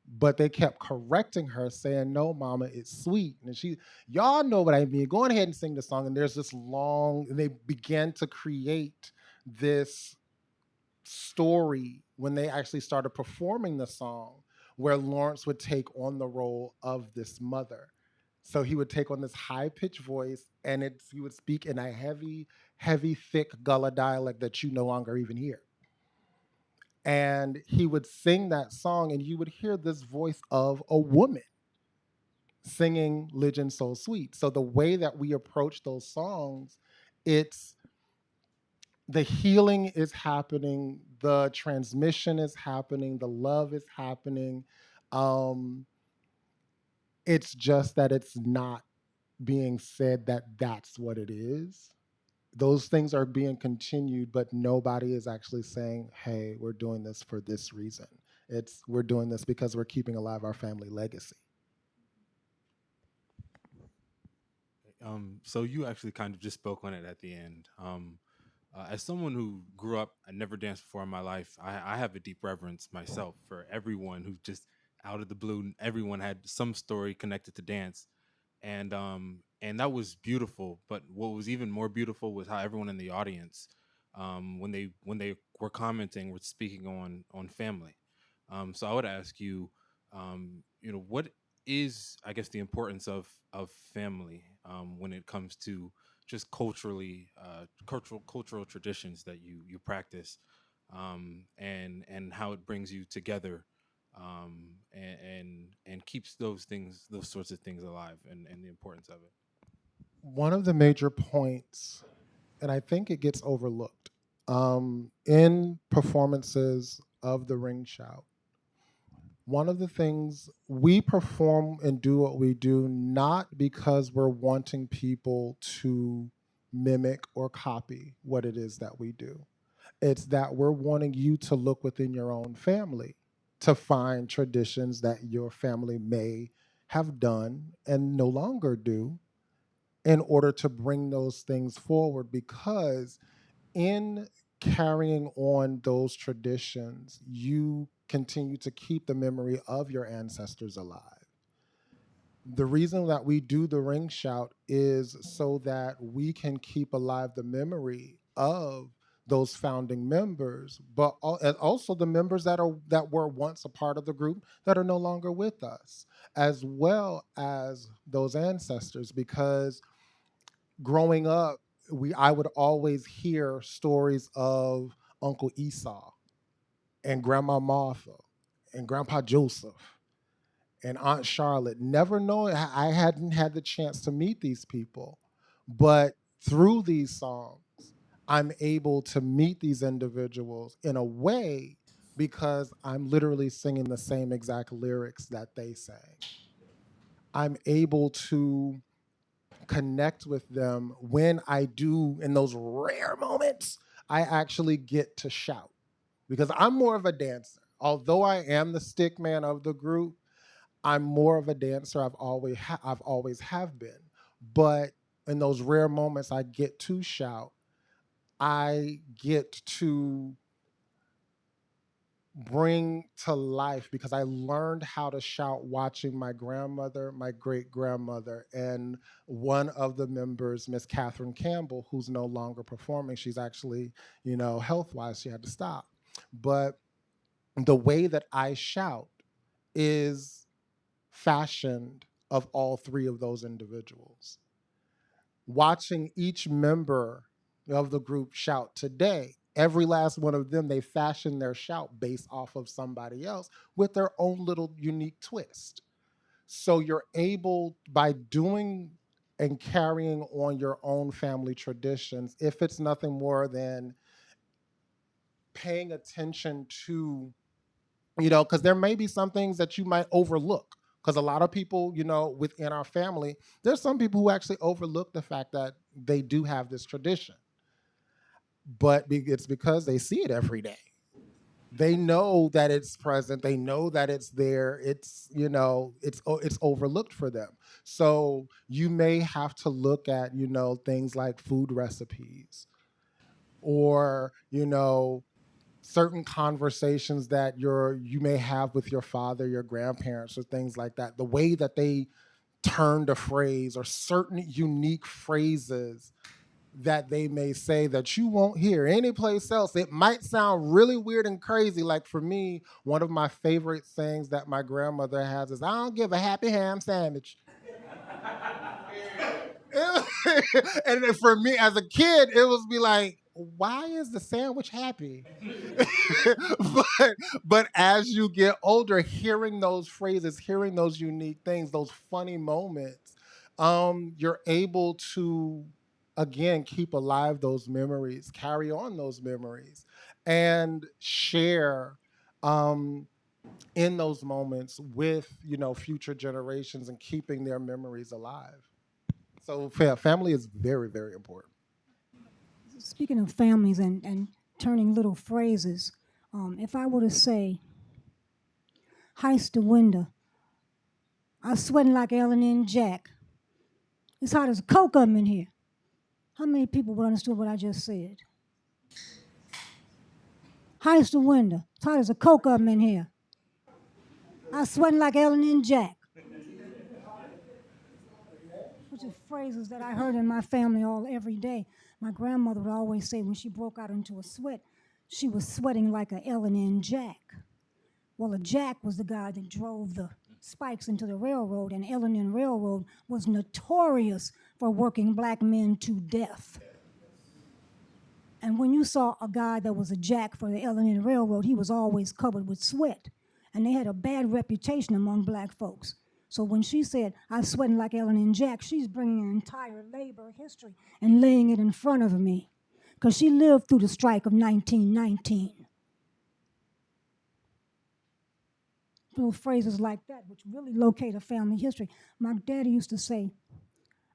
Speaker 4: But they kept correcting her, saying, "No, mama, it's sweet." And she, y'all know what I mean. Go on ahead and sing the song. And there's this long, and they began to create this story when they actually started performing the song, where Lawrence would take on the role of this mother. So he would take on this high pitched voice, and he would speak in a heavy, heavy, thick Gullah dialect that you no longer even hear. And he would sing that song, and you would hear this voice of a woman singing Legend So Sweet. So the way that we approach those songs, it's the healing is happening, the transmission is happening, the love is happening. Um, it's just that it's not being said that that's what it is. Those things are being continued, but nobody is actually saying, "Hey, we're doing this for this reason." It's we're doing this because we're keeping alive our family legacy.
Speaker 9: So you actually kind of just spoke on it at the end. As someone who grew up, I never danced before in my life. I have a deep reverence myself for everyone who just out of the blue, everyone had some story connected to dance, and that was beautiful. But what was even more beautiful was how everyone in the audience, when they were commenting, were speaking on family. So I would ask you, what is, I guess, the importance of family when it comes to just culturally cultural traditions that you practice, and how it brings you together, and keeps those sorts of things alive, and the importance of it.
Speaker 4: One of the major points, and I think it gets overlooked, in performances of the ring shout, one of the things we perform and do what we do not because we're wanting people to mimic or copy what it is that we do. It's that we're wanting you to look within your own family to find traditions that your family may have done and no longer do, in order to bring those things forward, because in carrying on those traditions, you continue to keep the memory of your ancestors alive. The reason that we do the ring shout is so that we can keep alive the memory of those founding members, but and also the members that were once a part of the group that are no longer with us, as well as those ancestors. Because growing up, I would always hear stories of Uncle Esau and Grandma Martha and Grandpa Joseph and Aunt Charlotte, never knowing I hadn't had the chance to meet these people. But through these songs, I'm able to meet these individuals in a way because I'm literally singing the same exact lyrics that they sang. I'm able to connect with them when I do, in those rare moments, I actually get to shout, because I'm more of a dancer. Although I am the stick man of the group, I'm more of a dancer. I've always have been. But in those rare moments I get to shout, I get to bring to life, because I learned how to shout watching my grandmother, my great grandmother, and one of the members, Miss Catherine Campbell, who's no longer performing. She's actually, health wise, she had to stop. But the way that I shout is fashioned of all three of those individuals. Watching each member of the group shout today, every last one of them, they fashion their shout based off of somebody else with their own little unique twist. So you're able, by doing and carrying on your own family traditions, if it's nothing more than paying attention to, because there may be some things that you might overlook. Because a lot of people, within our family, there's some people who actually overlook the fact that they do have this tradition. But it's because they see it every day. They know that it's present. They know that it's there. It's overlooked for them. So you may have to look at, things like food recipes. or, certain conversations that you may have with your father, your grandparents, or things like that. The way that they turned a phrase, or certain unique phrases that they may say that you won't hear anyplace else. It might sound really weird and crazy. Like for me, one of my favorite sayings that my grandmother has is, "I don't give a happy ham sandwich." And then for me as a kid, it was be like, why is the sandwich happy? but but as you get older, hearing those phrases, hearing those unique things, those funny moments, you're able to again keep alive those memories, carry on those memories, and share in those moments with future generations and keeping their memories alive. So family is very, very important.
Speaker 5: Speaking of families and turning little phrases, if I were to say, heist the window, I sweating like Ellen and Jack. It's hot as a coke oven in here. How many people would understand what I just said? Heist the window. It's hot as a coke oven in here. I sweating like Ellen and Jack. Which are phrases that I heard in my family every day. My grandmother would always say when she broke out into a sweat, she was sweating like a Ellen and Jack. Well, a Jack was the guy that drove the spikes into the railroad, and Ellen and Railroad was notorious for working black men to death. And when you saw a guy that was a Jack for the Ellen and Railroad, he was always covered with sweat. And they had a bad reputation among black folks. So when she said, "I'm sweating like Ellen and Jack," she's bringing an entire labor history and laying it in front of me. Because she lived through the strike of 1919. Little phrases like that, which really locate a family history. My daddy used to say,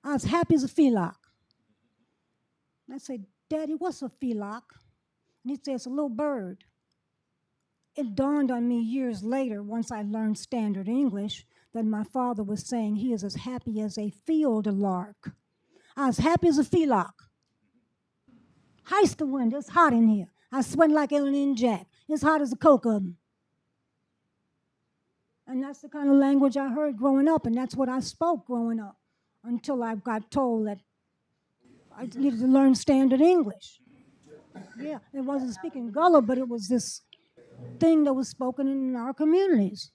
Speaker 5: "I was happy as a felock." I'd say, "Daddy, what's a felock?" And he'd say, "It's a little bird." It dawned on me years later, once I learned standard English, that my father was saying he is as happy as a field lark. I was happy as a felock. Heist the window, it's hot in here. I sweat like Ellen and Jack. It's hot as a coke oven. And that's the kind of language I heard growing up, and that's what I spoke growing up until I got told that I needed to learn standard English. Yeah, it wasn't speaking Gullah, but it was this thing that was spoken in our communities.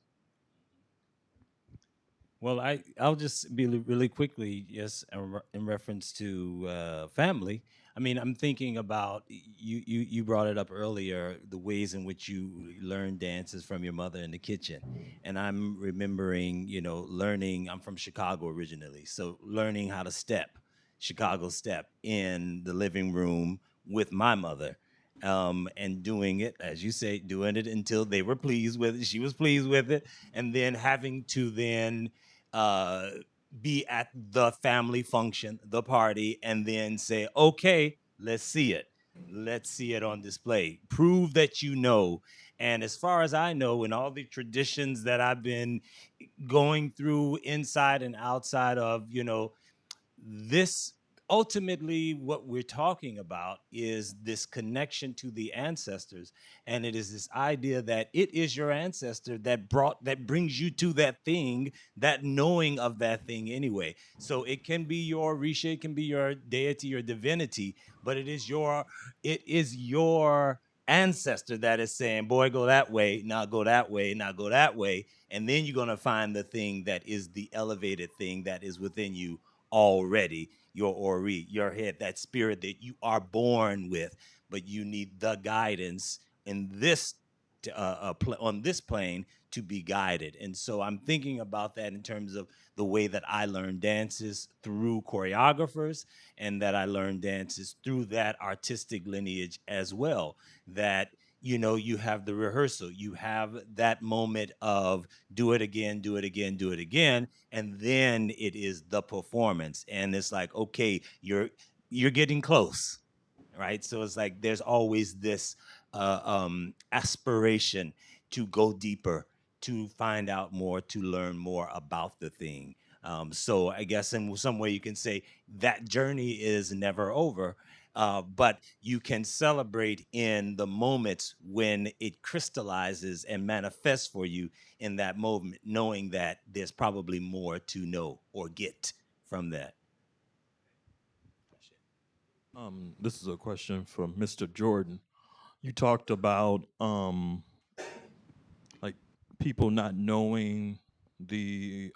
Speaker 2: Well, I'll just be really quickly, yes, in reference to family. I mean, I'm thinking about you brought it up earlier, the ways in which you learn dances from your mother in the kitchen, and I'm remembering, learning. I'm from Chicago originally, so learning how to step, Chicago step, in the living room with my mother. And doing it, as you say, doing it until they were pleased with it. She was pleased with it, and then having to then uh, be at the family function, the party, and then say, "Okay, let's see it. Let's see it on display. Prove that you know." And as far as I know, in all the traditions that I've been going through inside and outside of, this ultimately what we're talking about is this connection to the ancestors, and it is this idea that it is your ancestor that brings you to that thing, that knowing of that thing anyway. So it can be your Orisha, it can be your deity or divinity, but it is your ancestor that is saying, "Boy, go that way, now go that way, now go that way," and then you're going to find the thing that is the elevated thing that is within you already, your Ori, your head, that spirit that you are born with, but you need the guidance in this on this plane to be guided. And so I'm thinking about that in terms of the way that I learn dances through choreographers, and that I learn dances through that artistic lineage as well. That you have the rehearsal, you have that moment of do it again, do it again, do it again, and then it is the performance, and it's like, okay, you're getting close, right? So it's like there's always this aspiration to go deeper, to find out more, to learn more about the thing. So I guess in some way you can say that journey is never over, but you can celebrate in the moments when it crystallizes and manifests for you in that moment, knowing that there's probably more to know or get from that.
Speaker 10: This is a question from Mr. Jordan. You talked about like people not knowing the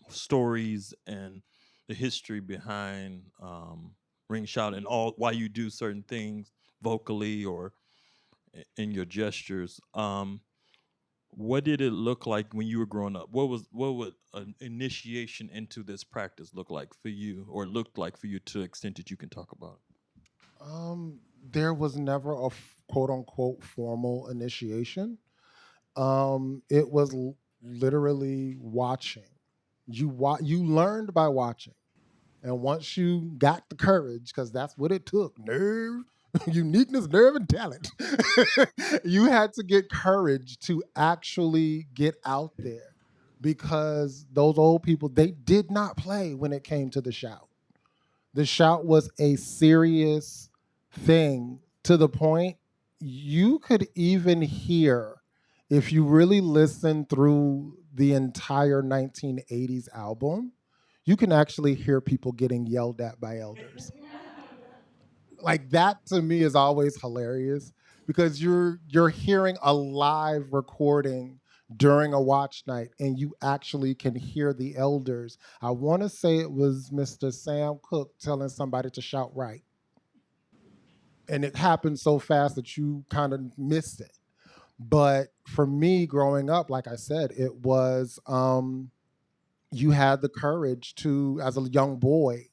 Speaker 10: stories and the history behind ring shout and all why you do certain things vocally or in your gestures. What did it look like when you were growing up? What would an initiation into this practice look like for you, or looked like for you to the extent that you can talk about
Speaker 4: There was never a quote unquote formal initiation. It was literally watching. You learned by watching. And once you got the courage, because that's what it took, nerve, uniqueness, nerve, and talent, you had to get courage to actually get out there because those old people, they did not play when it came to the shout. The shout was a serious thing to the point you could even hear, if you really listen through the entire 1980s album, you can actually hear people getting yelled at by elders. Like that to me is always hilarious because you're hearing a live recording during a watch night and you actually can hear the elders. I want to say it was Mr. Sam Cooke telling somebody to shout right. And it happened so fast that you kind of missed it. But for me growing up, like I said, it was you had the courage to, as a young boy,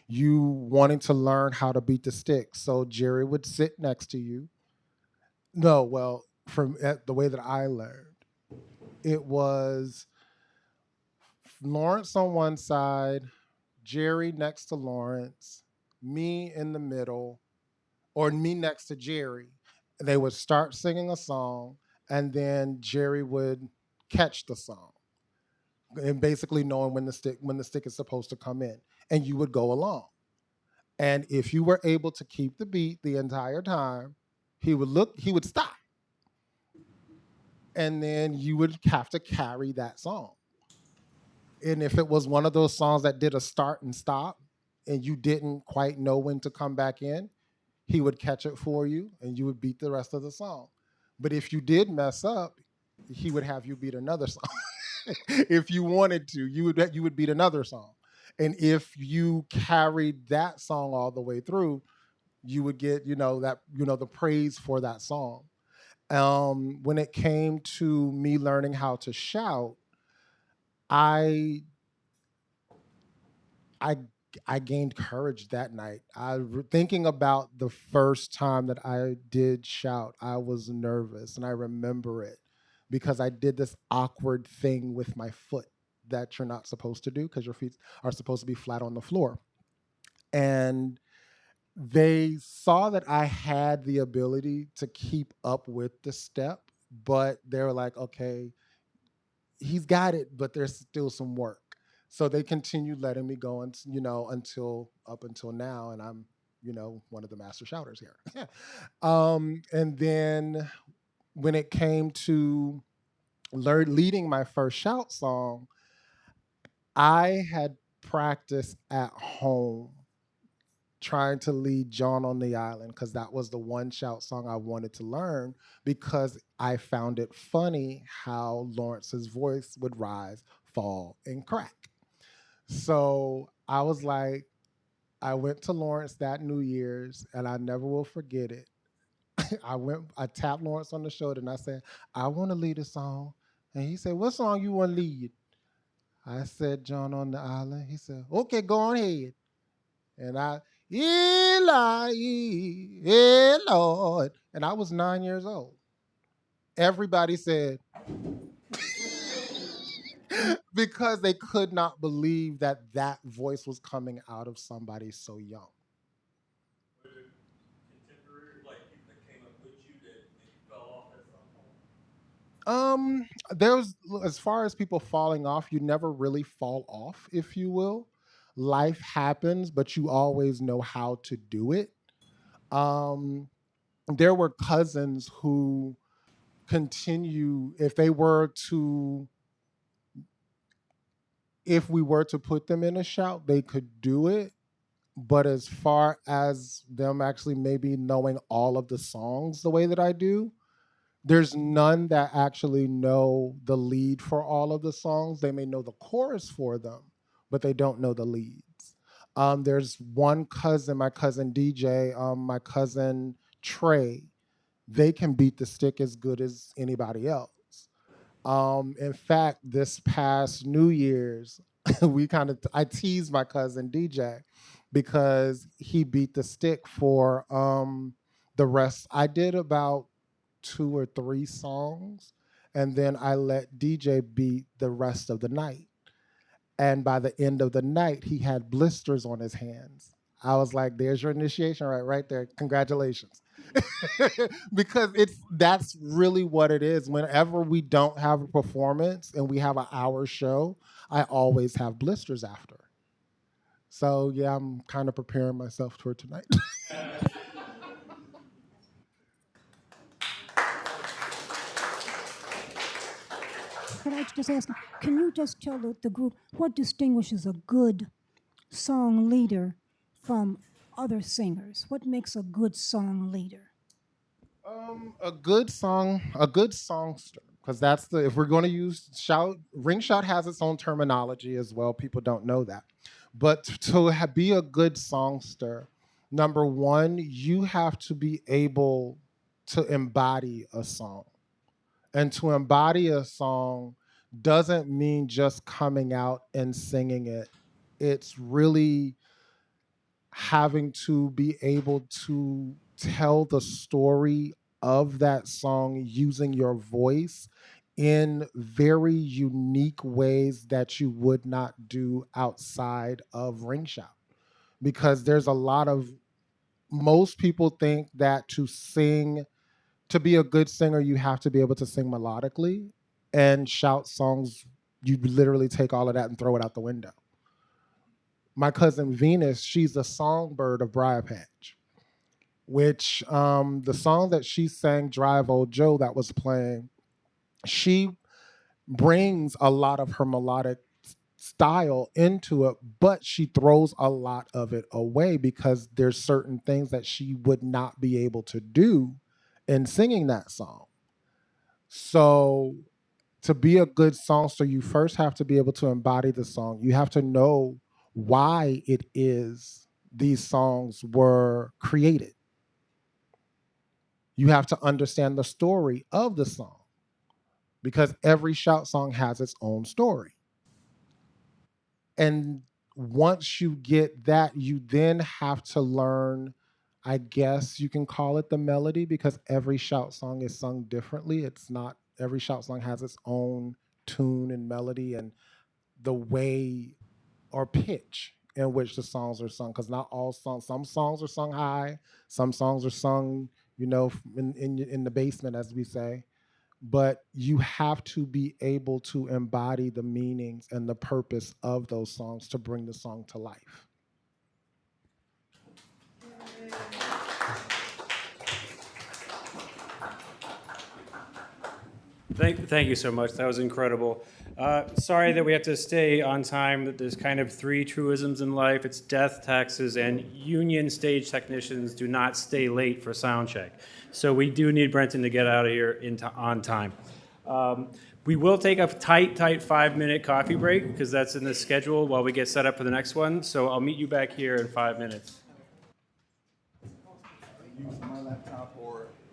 Speaker 4: you wanting to learn how to beat the stick. So Jerry would sit next to you. No, well, from the way that I learned, it was Lawrence on one side, Jerry next to Lawrence, me in the middle, or me next to Jerry. They would start singing a song, and then Jerry would catch the song, and basically knowing when the stick is supposed to come in, and you would go along. And if you were able to keep the beat the entire time, he would stop, and then you would have to carry that song. And if it was one of those songs that did a start and stop, and you didn't quite know when to come back in, he would catch it for you, and you would beat the rest of the song. But if you did mess up, he would have you beat another song. If you wanted to, you would beat another song. And if you carried that song all the way through, you would get, the praise for that song. When it came to me learning how to shout, I I I gained courage that night. Thinking about the first time that I did shout, I was nervous, and I remember it because I did this awkward thing with my foot that you're not supposed to do because your feet are supposed to be flat on the floor. And they saw that I had the ability to keep up with the step, but they were like, okay, he's got it, but there's still some work. So they continued letting me go, and until up until now, and I'm one of the master shouters here. And then when it came to leading my first shout song, I had practiced at home trying to lead John on the Island because that was the one shout song I wanted to learn because I found it funny how Lawrence's voice would rise, fall, and crack. So I was like, I went to Lawrence that New Year's and I never will forget it. I tapped Lawrence on the shoulder and I said, I want to lead a song. And he said, what song you want to lead? I said, John on the Island. He said, okay, go on ahead. And Eli, hey Lord. And I was 9 years old. Everybody said, because they could not believe that that voice was coming out of somebody so young. There's, as far as people falling off, you never really fall off, if you will. Life happens, but you always know how to do it. There were cousins who continue, if we were to put them in a shout, they could do it. But as far as them actually maybe knowing all of the songs the way that I do, there's none that actually know the lead for all of the songs. They may know the chorus for them, but they don't know the leads. There's one cousin, my cousin DJ, my cousin Trey. They can beat the stick as good as anybody else. In fact, this past New Year's, I teased my cousin DJ because he beat the stick for the rest. I did about 2 or 3 songs, and then I let DJ beat the rest of the night. And by the end of the night, he had blisters on his hands. I was like, "There's your initiation, right there. Congratulations." Because that's really what it is. Whenever we don't have a performance and we have an hour show, I always have blisters after. So yeah, I'm kind of preparing myself for tonight.
Speaker 5: Could I just ask, can you just tell the group what distinguishes a good song leader from other singers? What makes a good song leader?
Speaker 4: A good songster, because that's if we're going to use shout, ring shout has its own terminology as well. People don't know that, but to be a good songster, number one, you have to be able to embody a song, and to embody a song doesn't mean just coming out and singing it. It's really having to be able to tell the story of that song using your voice in very unique ways that you would not do outside of ring shout. Because there's a lot of, most people think that to be a good singer, you have to be able to sing melodically, and shout songs, you literally take all of that and throw it out the window. My cousin Venus, she's a songbird of Briar Patch, which the song that she sang, Drive Old Joe, that was playing, she brings a lot of her melodic style into it, but she throws a lot of it away because there's certain things that she would not be able to do in singing that song. So to be a good songster, you first have to be able to embody the song. You have to know why it is these songs were created. You have to understand the story of the song, because every shout song has its own story. And once you get that, you then have to learn, I guess you can call it the melody, because every shout song is sung differently. It's not, every shout song has its own tune and melody and the way or pitch in which the songs are sung. Because not all songs, some songs are sung high, some songs are sung, in the basement, as we say. But you have to be able to embody the meanings and the purpose of those songs to bring the song to life.
Speaker 1: Thank you so much. That was incredible. Sorry that we have to stay on time. There's kind of 3 truisms in life. It's death, taxes, and union stage technicians do not stay late for sound check. So we do need Brenton to get out of here on time. We will take a tight 5-minute coffee break because that's in the schedule while we get set up for the next one. So I'll meet you back here in 5 minutes.
Speaker 3: Use my laptop or